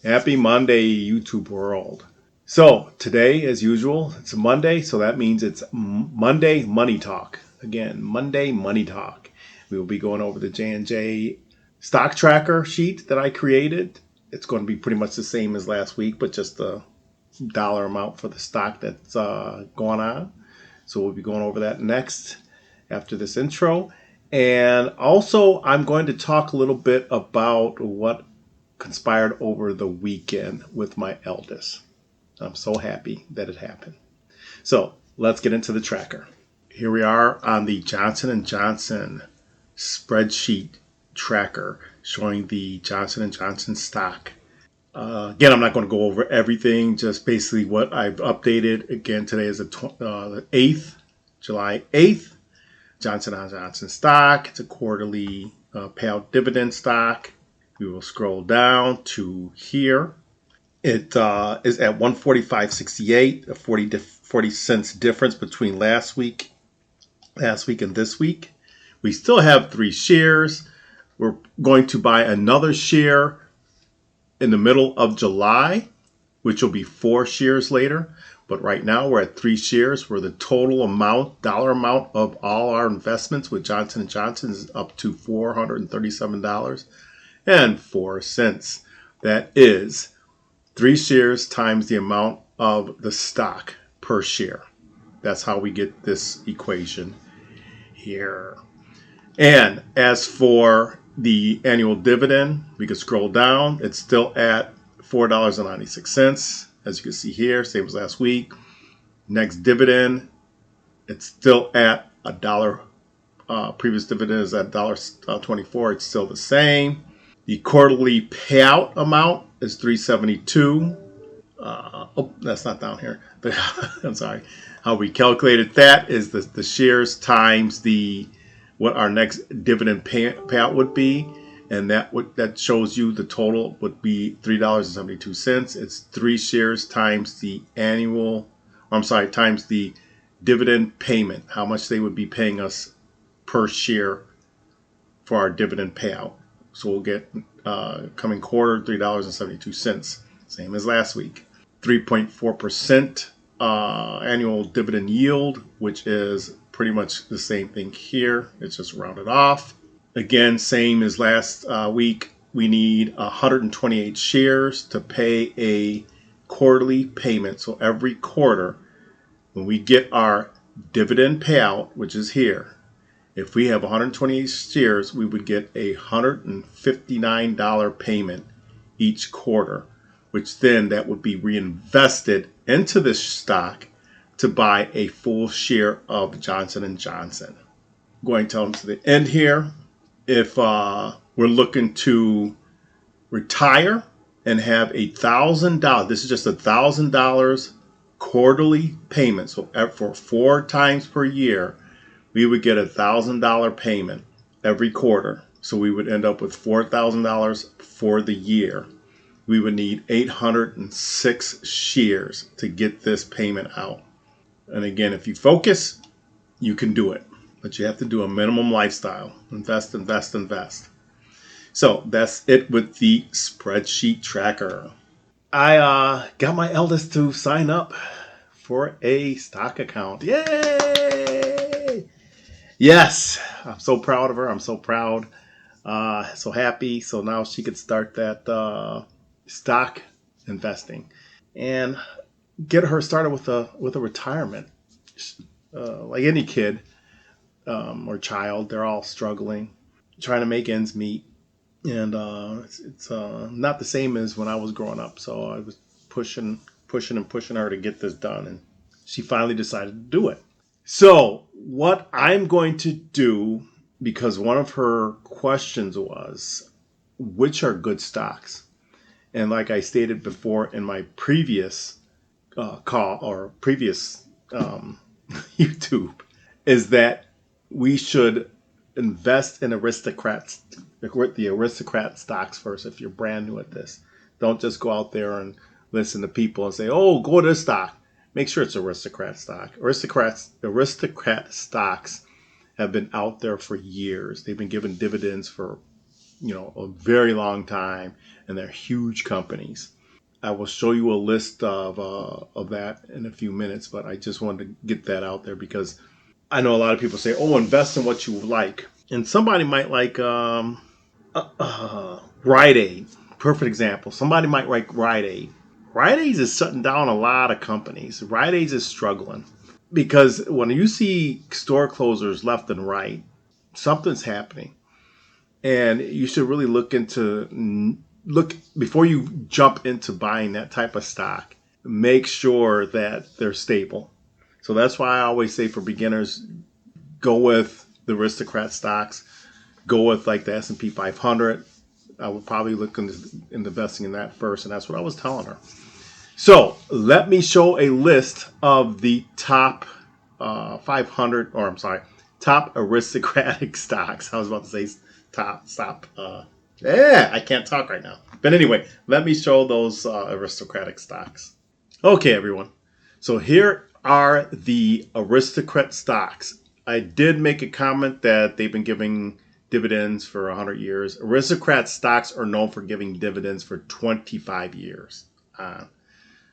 Happy Monday, YouTube world. So today, as usual, it's a Monday, so that means it's Monday Money Talk. Again, Monday Money Talk. We will be going over the J&J stock tracker sheet that I created. It's going to be pretty much the same as last week, but just the dollar amount for the stock that's going on. So we'll be going over that next after this intro. And also, I'm going to talk a little bit about what conspired over the weekend with my eldest. I'm so happy that it happened. So let's get into the tracker. Here we are on the Johnson & Johnson spreadsheet tracker showing the Johnson & Johnson stock. Again, I'm not going to go over everything, just basically what I've updated. Again, today is the 8th, July 8th. Johnson & Johnson stock. It's a quarterly payout dividend stock. We will scroll down to here. It is at 145.68, a 40 cents difference between last week and this week. We still have 3 shares. We're going to buy another share in the middle of July, which will be 4 shares later. But right now we're at 3 shares where the total amount, dollar amount of all our investments with Johnson & Johnson is up to $437.04. That is 3 shares times the amount of the stock per share. That's how we get this equation here. And as for the annual dividend, we can scroll down. It's still at $4.96. As you can see here, same as last week. Next dividend, it's still at $1. Previous dividend is at $1.24. It's still the same. The quarterly payout amount is $3.72. That's not down here. But I'm sorry. How we calculated that is the shares times what our next dividend payout would be. And that shows you the total would be $3.72. It's 3 shares times times the dividend payment, how much they would be paying us per share for our dividend payout. So we'll get coming quarter $3.72, same as last week. 3.4% annual dividend yield, which is pretty much the same thing here. It's just rounded off. Again, same as last week, we need 128 shares to pay a quarterly payment. So every quarter, when we get our dividend payout, which is here, if we have 128 shares, we would get a $159 payment each quarter, which then that would be reinvested into this stock to buy a full share of Johnson & Johnson. Going to the end here. If we're looking to retire and have $1,000, this is just $1,000 quarterly payment. So for 4 times per year, we would get $1,000 payment every quarter. So we would end up with $4,000 for the year. We would need 806 shares to get this payment out. And again, if you focus, you can do it. But you have to do a minimum lifestyle. Invest, invest, invest. So that's it with the spreadsheet tracker. I got my eldest to sign up for a stock account. Yay! Yes, I'm so proud of her. I'm so proud. So happy. So now she could start that stock investing and get her started with a retirement. Like any kid. Or child, they're all struggling, trying to make ends meet, and it's not the same as when I was growing up. So I was pushing her to get this done, and she finally decided to do it. So what I'm going to do, because one of her questions was, which are good stocks? And like I stated before in my previous call or previous YouTube, is that we should invest in the Aristocrat stocks first if you're brand new at this. Don't just go out there and listen to people and say, oh, go to this stock. Make sure it's Aristocrat stock. Aristocrat stocks have been out there for years. They've been giving dividends for a very long time, and they're huge companies. I will show you a list of that in a few minutes, but I just wanted to get that out there because I know a lot of people say, "Oh, invest in what you like," and somebody might like Rite Aid. Perfect example. Somebody might like Rite Aid. Rite Aid is shutting down a lot of companies. Rite Aid is struggling because when you see store closers left and right, something's happening, and you should really look before you jump into buying that type of stock. Make sure that they're stable. So that's why I always say for beginners, go with the Aristocrat stocks. Go with like the S&P 500. I would probably look into investing in that first, and that's what I was telling her. So let me show a list of the top 500, or I'm sorry, top aristocratic stocks. I was about to say top. I can't talk right now. But anyway, let me show those aristocratic stocks. Okay, everyone. So here are the aristocrat stocks. I did make a comment that they've been giving dividends for 100 years. Aristocrat stocks are known for giving dividends for 25 years.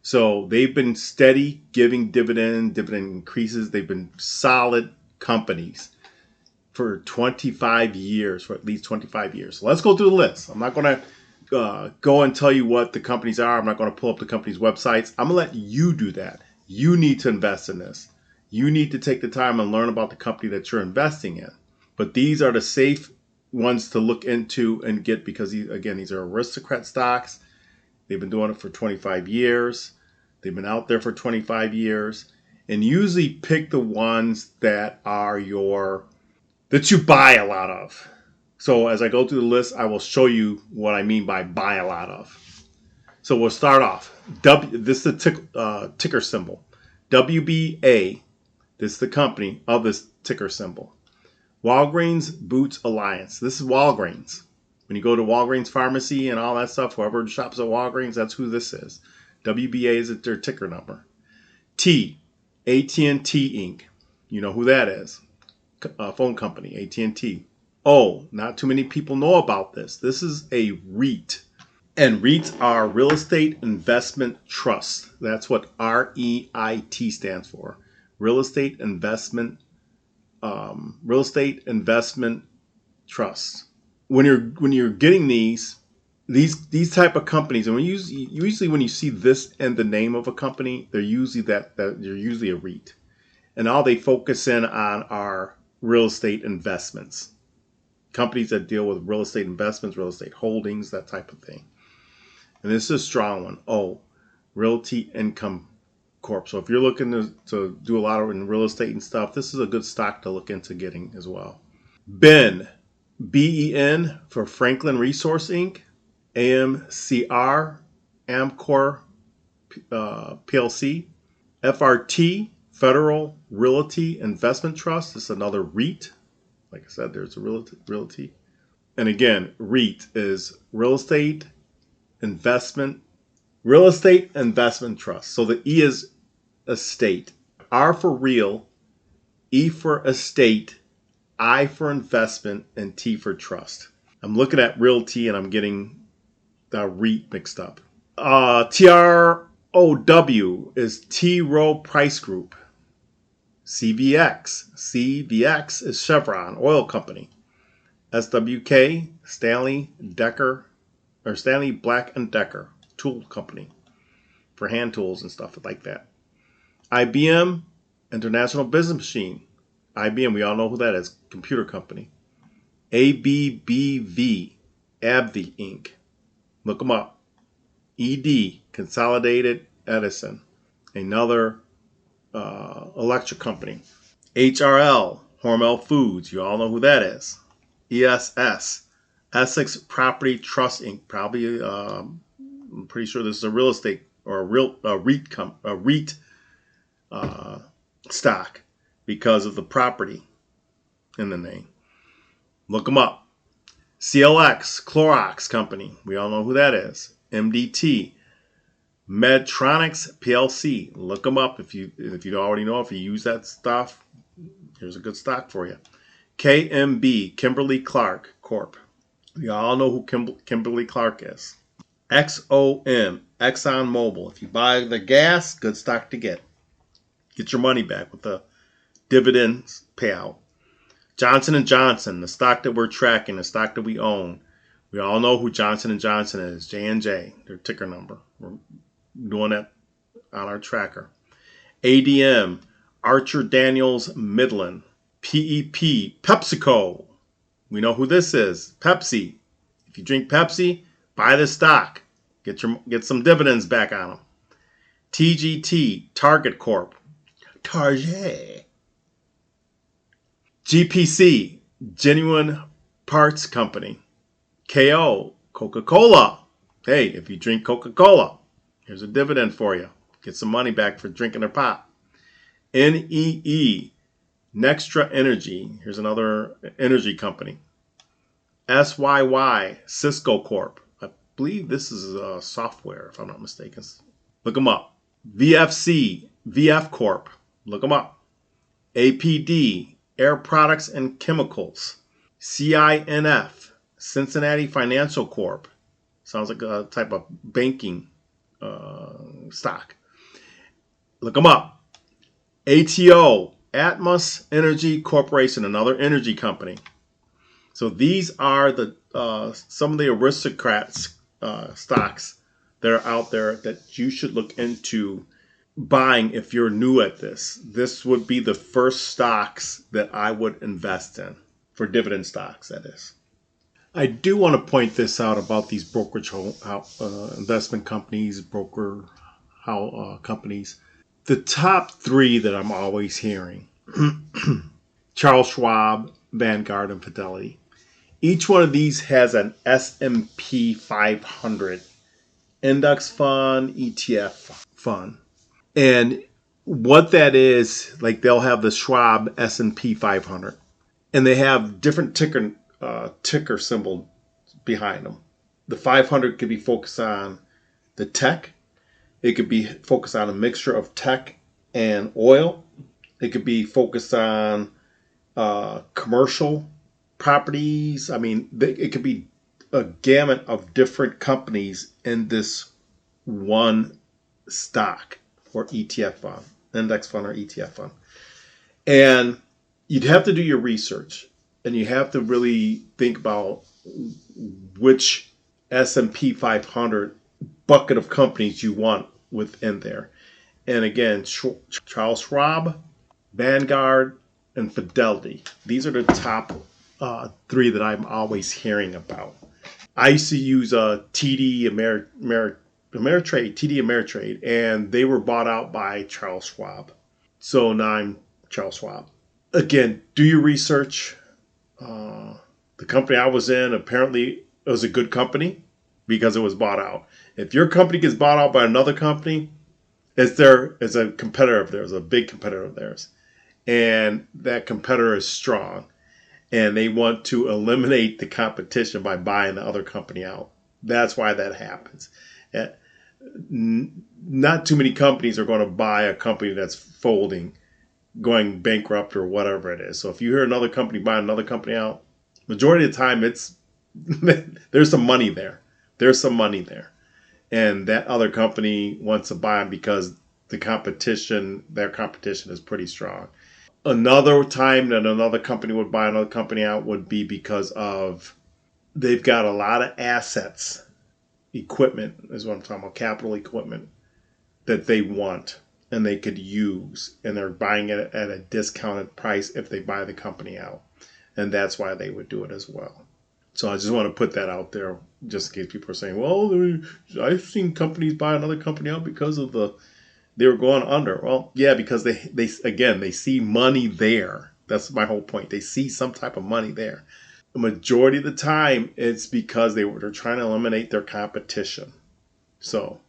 So they've been steady giving dividend increases. They've been solid companies for 25 years, for at least 25 years. So let's go through the list. I'm not going to go and tell you what the companies are. I'm not going to pull up the company's websites. I'm going to let you do that. You need to invest in this. You need to take the time and learn about the company that you're investing in. But these are the safe ones to look into and get because, again, these are aristocrat stocks. They've been doing it for 25 years. They've been out there for 25 years. And usually pick the ones that are that you buy a lot of. So as I go through the list, I will show you what I mean by buy a lot of. So we'll start off. This is the ticker symbol. WBA. This is the company of this ticker symbol. Walgreens Boots Alliance. This is Walgreens. When you go to Walgreens Pharmacy and all that stuff, whoever shops at Walgreens, that's who this is. WBA is their ticker number. T, AT&T Inc. You know who that is. Phone company, AT&T. O, not too many people know about this. This is a REIT. And REITs are Real Estate Investment Trust. That's what REIT stands for. Real Estate Investment Trust. When you're getting these type of companies, and usually when you see this and the name of a company, they're usually that they're usually a REIT, and all they focus in on are real estate investments, companies that deal with real estate investments, real estate holdings, that type of thing. And this is a strong one. Oh, Realty Income Corp. So if you're looking to do a lot of in real estate and stuff, this is a good stock to look into getting as well. BEN, BEN for Franklin Resource Inc. AMCR, Amcor PLC. FRT, Federal Realty Investment Trust. This is another REIT. Like I said, there's a realty. And again, REIT is Real Estate Investment Trust. So the E is estate. R for real, E for estate, I for investment, and T for trust. I'm looking at realty and I'm getting the REIT mixed up. TROW is T. Rowe Price Group. CVX is Chevron Oil Company. SWK, Stanley Black & Decker Tool Company for hand tools and stuff like that. IBM, International Business Machine. IBM, we all know who that is, computer company. ABBV, AbbVie Inc. Look them up. ED, Consolidated Edison, another electric company. HRL, Hormel Foods, you all know who that is. ESS, Essex Property Trust Inc. Probably, I'm pretty sure this is a real estate or a REIT stock because of the property in the name. Look them up. CLX, Clorox Company. We all know who that is. MDT, Medtronics PLC. Look them up if you already know. If you use that stuff, here's a good stock for you. KMB, Kimberly Clark Corp. You all know who Kimberly Clark is. XOM, ExxonMobil. If you buy the gas, good stock to get. Get your money back with the dividends payout. Johnson & Johnson, the stock that we're tracking, the stock that we own. We all know who Johnson & Johnson is, J&J, their ticker number. We're doing that on our tracker. ADM, Archer Daniels Midland. PEP, PepsiCo. We know who this is, Pepsi. If you drink Pepsi, buy this stock. Get some dividends back on them. TGT, Target Corp. Target. GPC, Genuine Parts Company. KO, Coca-Cola. Hey, if you drink Coca-Cola, here's a dividend for you. Get some money back for drinking their pop. NEE, Nextra Energy. Here's another energy company. SYY, Cisco Corp. I believe this is software, if I'm not mistaken. Look them up. VFC, VF Corp. Look them up. APD, Air Products and Chemicals. CINF, Cincinnati Financial Corp. Sounds like a type of banking stock. Look them up. ATO, Atmos Energy Corporation, another energy company. So these are the some of the aristocrats stocks that are out there that you should look into buying if you're new at this. This would be the first stocks that I would invest in for dividend stocks, that is. I do want to point this out about these brokerage investment companies, companies. The top three that I'm always hearing, Charles Schwab, Vanguard, and Fidelity. Each one of these has an S&P 500 index fund, ETF fund. And what that is, like they'll have the Schwab S&P 500. And they have different ticker symbol behind them. The 500 could be focused on the tech. It could be focused on a mixture of tech and oil. It could be focused on commercial properties. I mean, it could be a gamut of different companies in this one stock or ETF fund, index fund or ETF fund. And you'd have to do your research, and you have to really think about which S&P 500 bucket of companies you want within there. And again, Charles Schwab, Vanguard, and Fidelity. These are the top three that I'm always hearing about. I used to use TD Ameritrade, and they were bought out by Charles Schwab. So now I'm Charles Schwab. Again, do your research. The company I was in, apparently it was a good company because it was bought out. If your company gets bought out by another company, it's a competitor of theirs, a big competitor of theirs. And that competitor is strong. And they want to eliminate the competition by buying the other company out. That's why that happens. Not too many companies are going to buy a company that's folding, going bankrupt or whatever it is. So if you hear another company buying another company out, majority of the time there's some money there. There's some money there. And that other company wants to buy them because their competition is pretty strong. Another time that another company would buy another company out would be because of they've got a lot of assets, equipment is what I'm talking about, capital equipment that they want and they could use, and they're buying it at a discounted price if they buy the company out. And that's why they would do it as well. So I just want to put that out there just in case people are saying, well, I've seen companies buy another company out because of they were going under. Well, yeah, because they see money there. That's my whole point. They see some type of money there. The majority of the time, it's because they're trying to eliminate their competition. So,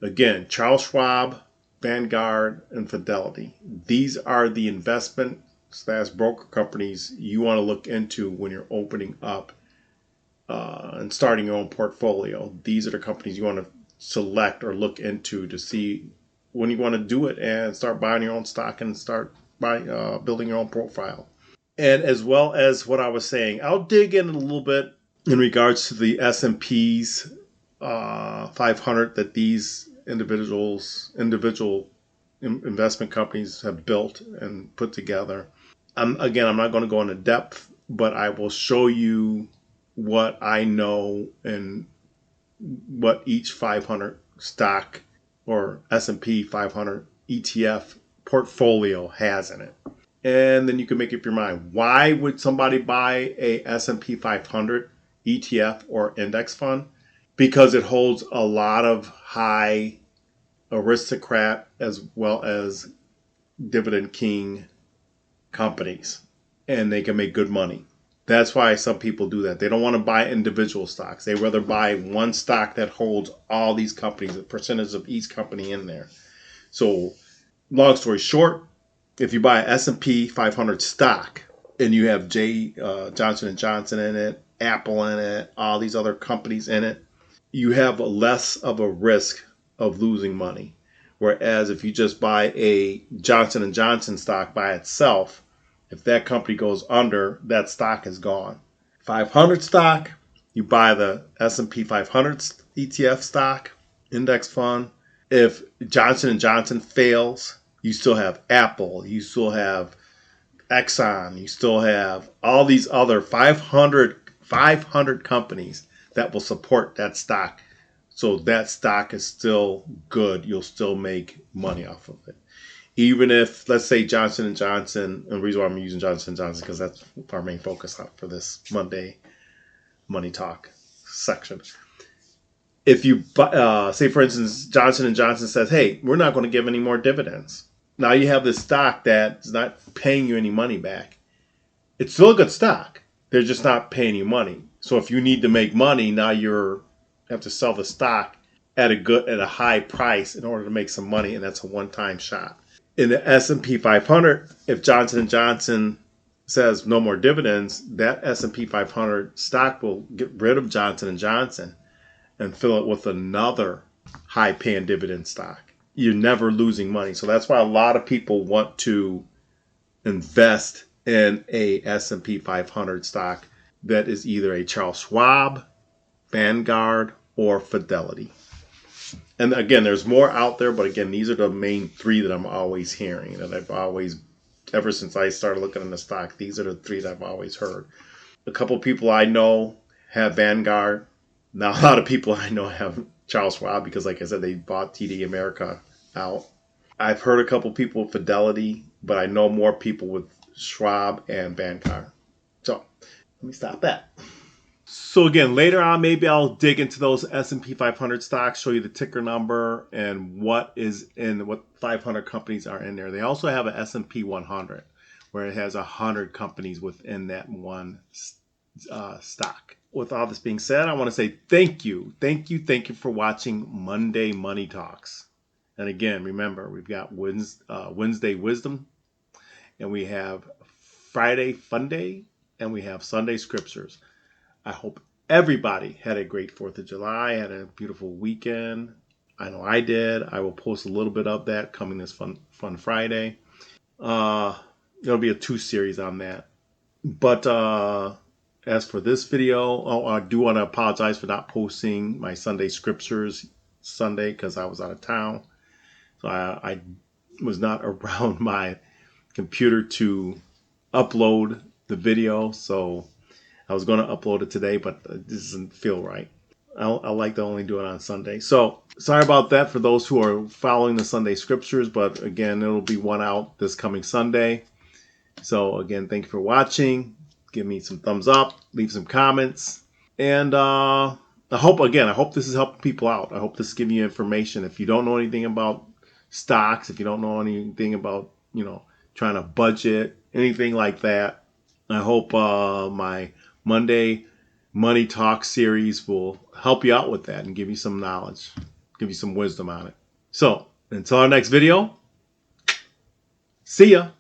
again, Charles Schwab, Vanguard, and Fidelity. These are the investment / broker companies you want to look into when you're opening up and starting your own portfolio. These are the companies you want to select or look into to see when you want to do it and start buying your own stock and start building your own profile. And as well as what I was saying, I'll dig in a little bit in regards to the S&P's 500 that these individual investment companies have built and put together. Again, I'm not going to go into depth, but I will show you what I know and what each 500 stock or S&P 500 ETF portfolio has in it. And then you can make up your mind. Why would somebody buy a S&P 500 ETF or index fund? Because it holds a lot of high Aristocrat as well as Dividend King companies, and they can make good money. That's why some people do that. They don't want to buy individual stocks. They rather buy one stock that holds all these companies, a percentage of each company in there. So, long story short, if you buy an S&P 500 stock and you have Johnson & Johnson in it, Apple in it, all these other companies in it, you have less of a risk of losing money. Whereas if you just buy a Johnson & Johnson stock by itself, if that company goes under, that stock is gone. 500 stock, you buy the S&P 500 ETF stock, index fund. If Johnson & Johnson fails, you still have Apple, you still have Exxon, you still have all these other 500 companies that will support that stock. So that stock is still good. You'll still make money off of it. Even if, let's say, Johnson & Johnson, and the reason why I'm using Johnson & Johnson because that's our main focus for this Monday Money Talk section. If you, say, for instance, Johnson & Johnson says, hey, we're not going to give any more dividends. Now you have this stock that's not paying you any money back. It's still a good stock. They're just not paying you money. So if you need to make money, now you have to sell the stock at a high price in order to make some money, and that's a one-time shot. In the S&P 500, if Johnson & Johnson says no more dividends, that S&P 500 stock will get rid of Johnson & Johnson and fill it with another high-paying dividend stock. You're never losing money. So that's why a lot of people want to invest in a S&P 500 stock that is either a Charles Schwab, Vanguard, or Fidelity. And again, there's more out there, but again, these are the main three that I'm always hearing, that I've always, ever since I started looking in the stock, these are the three that I've always heard. A couple people I know have Vanguard. Now, a lot of people I know have Charles Schwab because, like I said, they bought TD America out. I've heard a couple people with Fidelity, but I know more people with Schwab and Vanguard. So, let me stop that. So again, later on, maybe I'll dig into those S&P 500 stocks, show you the ticker number and what 500 companies are in there. They also have an S&P 100, where it has 100 companies within that one stock. With all this being said, I want to say thank you for watching Monday Money Talks. And again, remember, we've got Wednesday Wisdom, and we have Friday Fun Day, and we have Sunday Scriptures. I hope everybody had a great 4th of July, had a beautiful weekend. I know I did. I will post a little bit of that coming this Fun Friday. There'll be a 2 series on that. But as for this video, I do want to apologize for not posting my Sunday Scriptures Sunday because I was out of town. So I was not around my computer to upload the video. So I was going to upload it today, but it doesn't feel right. I like to only do it on Sunday. So sorry about that for those who are following the Sunday Scriptures. But again, it'll be one out this coming Sunday. So again, thank you for watching. Give me some thumbs up. Leave some comments. And I hope this is helping people out. I hope this is giving you information. If you don't know anything about stocks, if you don't know anything about, trying to budget, anything like that, I hope my Monday Money Talk series will help you out with that and give you some knowledge, give you some wisdom on it. So, until our next video, see ya.